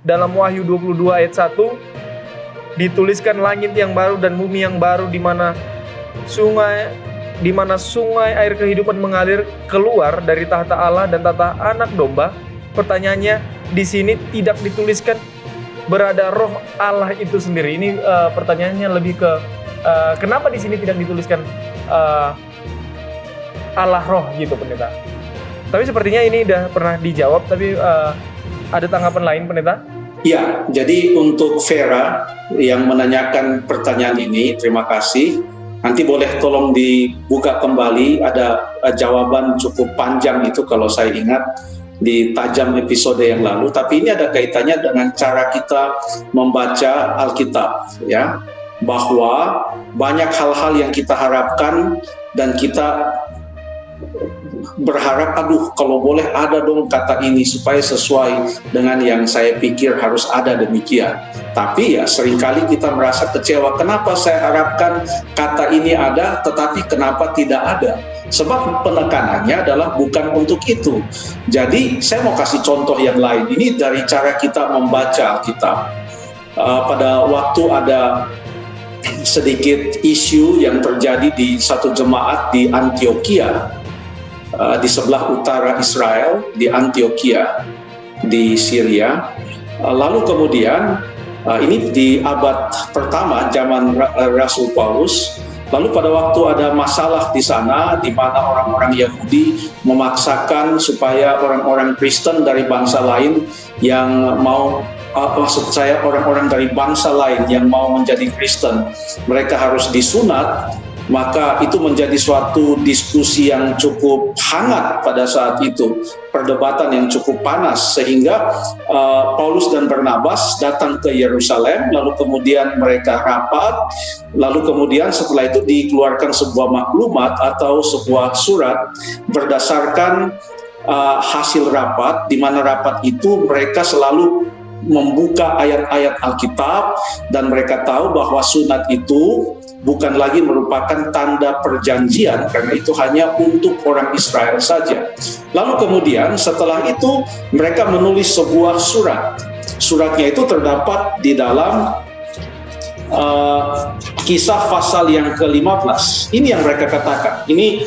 dalam Wahyu 22 ayat 1, dituliskan langit yang baru dan bumi yang baru di mana sungai air kehidupan mengalir keluar dari tahta Allah dan tahta Anak Domba. Pertanyaannya, di sini tidak dituliskan berada roh Allah itu sendiri. Ini pertanyaannya lebih ke kenapa di sini tidak dituliskan Allah roh gitu, pendeta. Tapi sepertinya ini udah pernah dijawab, tapi ada tanggapan lain, pendeta? Ya, jadi untuk Vera yang menanyakan pertanyaan ini, terima kasih. Nanti boleh tolong dibuka kembali, ada jawaban cukup panjang itu kalau saya ingat di tajam episode yang lalu. Tapi ini ada kaitannya dengan cara kita membaca Alkitab, ya, bahwa banyak hal-hal yang kita harapkan dan kita berharap, aduh kalau boleh ada dong kata ini supaya sesuai dengan yang saya pikir harus ada demikian. Tapi ya seringkali kita merasa kecewa, kenapa saya harapkan kata ini ada tetapi kenapa tidak ada? Sebab penekanannya adalah bukan untuk itu. Jadi saya mau kasih contoh yang lain. Ini dari cara kita membaca Alkitab. Pada waktu ada sedikit isu yang terjadi di satu jemaat di Antioquia, di sebelah utara Israel, di Antioquia, di Syria. Lalu kemudian, ini di abad pertama, zaman Rasul Paulus. Lalu pada waktu ada masalah di sana, di mana orang-orang Yahudi memaksakan supaya orang-orang Kristen dari bangsa lain yang mau, maksud saya orang-orang dari bangsa lain yang mau menjadi Kristen, mereka harus disunat. Maka itu menjadi suatu diskusi yang cukup hangat pada saat itu, perdebatan yang cukup panas, sehingga Paulus dan Barnabas datang ke Yerusalem, lalu kemudian mereka rapat, lalu kemudian setelah itu dikeluarkan sebuah maklumat atau sebuah surat berdasarkan hasil rapat, di mana rapat itu mereka selalu membuka ayat-ayat Alkitab dan mereka tahu bahwa sunat itu bukan lagi merupakan tanda perjanjian, karena itu hanya untuk orang Israel saja. Lalu kemudian setelah itu mereka menulis sebuah surat. Suratnya itu terdapat di dalam Kisah pasal yang ke-15. Ini yang mereka katakan. Ini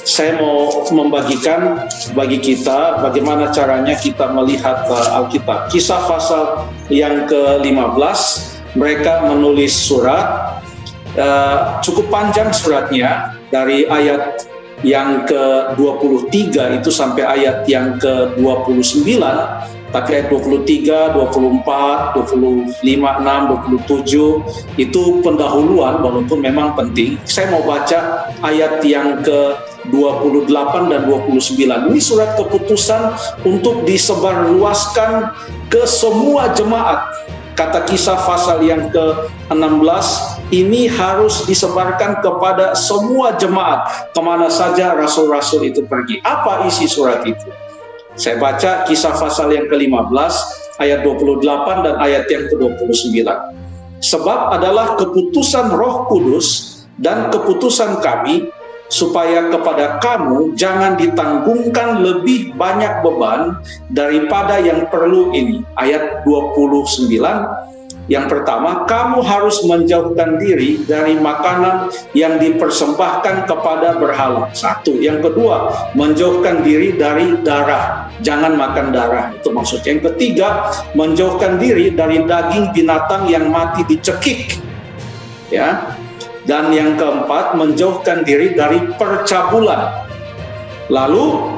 saya mau membagikan bagi kita bagaimana caranya kita melihat Alkitab. Kisah pasal yang ke-15, mereka menulis surat. Cukup panjang suratnya, dari ayat yang ke-23 itu sampai ayat yang ke-29. Tapi ayat 23, 24, 25, 6, 27 itu pendahuluan walaupun memang penting. Saya mau baca ayat yang ke-28 dan 29. Ini surat keputusan untuk disebarluaskan ke semua jemaat. Kata Kisah pasal yang ke-16, ini harus disebarkan kepada semua jemaat, kemana saja rasul-rasul itu pergi. Apa isi surat itu? Saya baca Kisah pasal yang ke-15, ayat 28 dan ayat yang ke-29. Sebab adalah keputusan Roh Kudus dan keputusan kami, supaya kepada kamu jangan ditanggungkan lebih banyak beban daripada yang perlu ini. Ayat 29, yang pertama, kamu harus menjauhkan diri dari makanan yang dipersembahkan kepada berhala. Satu. Yang kedua, menjauhkan diri dari darah. Jangan makan darah, itu maksudnya. Yang ketiga, menjauhkan diri dari daging binatang yang mati dicekik. Ya. Dan yang keempat, menjauhkan diri dari percabulan. Lalu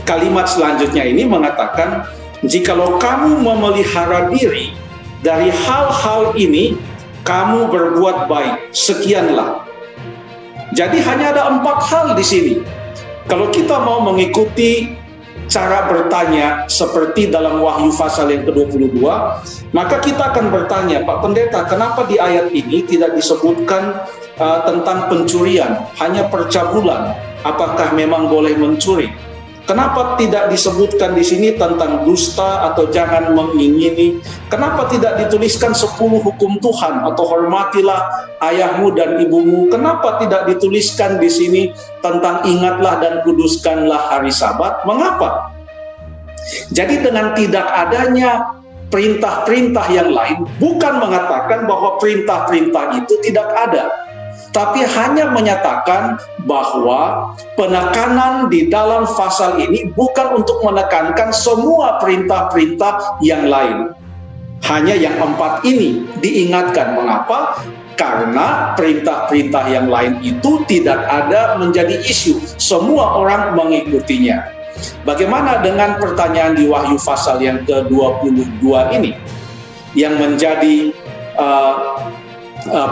kalimat selanjutnya ini mengatakan, jikalau kamu memelihara diri dari hal-hal ini, kamu berbuat baik. Sekianlah. Jadi hanya ada 4 hal di sini. Kalau kita mau mengikuti cara bertanya seperti dalam Wahyu pasal yang ke-22, maka kita akan bertanya, Pak Pendeta, kenapa di ayat ini tidak disebutkan tentang pencurian, hanya percabulan? Apakah memang boleh mencuri? Kenapa tidak disebutkan di sini tentang dusta atau jangan mengingini? Kenapa tidak dituliskan 10 hukum Tuhan atau hormatilah ayahmu dan ibumu? Kenapa tidak dituliskan di sini tentang ingatlah dan kuduskanlah hari Sabat? Mengapa? Jadi dengan tidak adanya perintah-perintah yang lain, bukan mengatakan bahwa perintah-perintah itu tidak ada, tapi hanya menyatakan bahwa penekanan di dalam pasal ini bukan untuk menekankan semua perintah-perintah yang lain. Hanya yang 4 ini diingatkan. Mengapa? Karena perintah-perintah yang lain itu tidak ada menjadi isu. Semua orang mengikutinya. Bagaimana dengan pertanyaan di Wahyu pasal yang ke-22 ini? Yang menjadi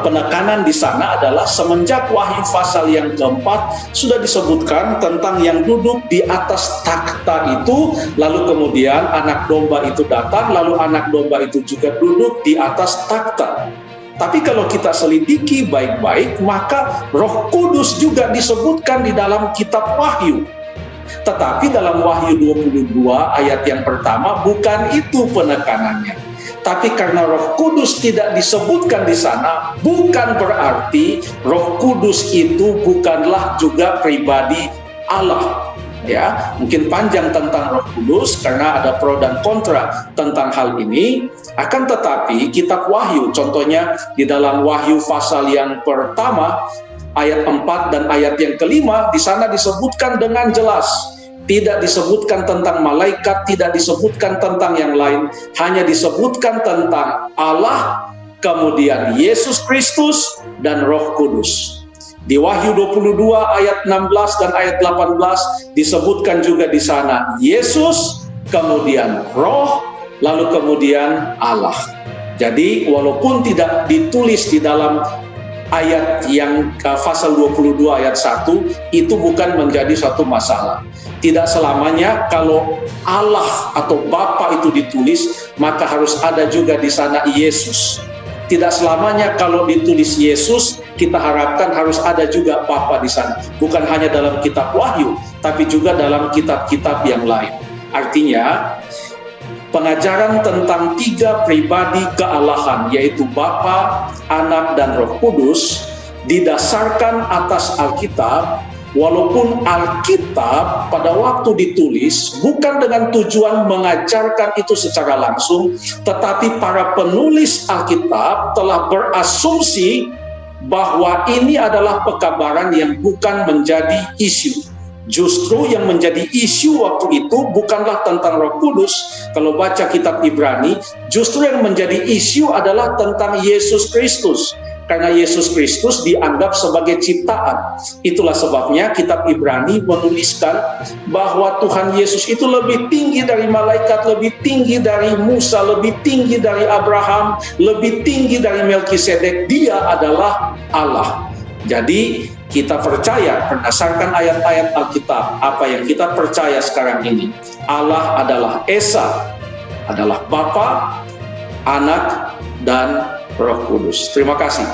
penekanan di sana adalah semenjak Wahyu pasal yang keempat sudah disebutkan tentang yang duduk di atas takhta itu, lalu kemudian anak domba itu datang, lalu anak domba itu juga duduk di atas takhta. Tapi kalau kita selidiki baik-baik, maka Roh Kudus juga disebutkan di dalam kitab Wahyu. Tetapi dalam Wahyu 22 ayat yang pertama bukan itu penekanannya. Tapi karena Roh Kudus tidak disebutkan di sana, bukan berarti Roh Kudus itu bukanlah juga pribadi Allah. Ya, mungkin panjang tentang Roh Kudus karena ada pro dan kontra tentang hal ini. Akan tetapi kitab Wahyu, contohnya di dalam Wahyu pasal yang pertama ayat 4 dan ayat yang kelima, di sana disebutkan dengan jelas. Tidak disebutkan tentang malaikat, tidak disebutkan tentang yang lain, hanya disebutkan tentang Allah, kemudian Yesus Kristus, dan Roh Kudus. Di Wahyu 22 ayat 16 dan ayat 18 disebutkan juga di sana Yesus, kemudian Roh, lalu kemudian Allah. Jadi walaupun tidak ditulis di dalam ayat yang pasal 22 ayat 1, itu bukan menjadi satu masalah. Tidak selamanya kalau Allah atau Bapa itu ditulis, maka harus ada juga di sana Yesus. Tidak selamanya kalau ditulis Yesus, kita harapkan harus ada juga Bapa di sana. Bukan hanya dalam kitab Wahyu, tapi juga dalam kitab-kitab yang lain. Artinya, pengajaran tentang 3 pribadi kealahan, yaitu Bapa, Anak, dan Roh Kudus, didasarkan atas Alkitab. Walaupun Alkitab pada waktu ditulis bukan dengan tujuan mengajarkan itu secara langsung, tetapi para penulis Alkitab telah berasumsi bahwa ini adalah pekabaran yang bukan menjadi isu. Justru yang menjadi isu waktu itu bukanlah tentang Roh Kudus. Kalau baca kitab Ibrani, justru yang menjadi isu adalah tentang Yesus Kristus. Karena Yesus Kristus dianggap sebagai ciptaan. Itulah sebabnya kitab Ibrani menuliskan bahwa Tuhan Yesus itu lebih tinggi dari malaikat, lebih tinggi dari Musa, lebih tinggi dari Abraham, lebih tinggi dari Melkisedek. Dia adalah Allah. Jadi kita percaya berdasarkan ayat-ayat Alkitab, apa yang kita percaya sekarang ini, Allah adalah Esa, adalah Bapa, Anak, dan Roh Kudus. Terima kasih.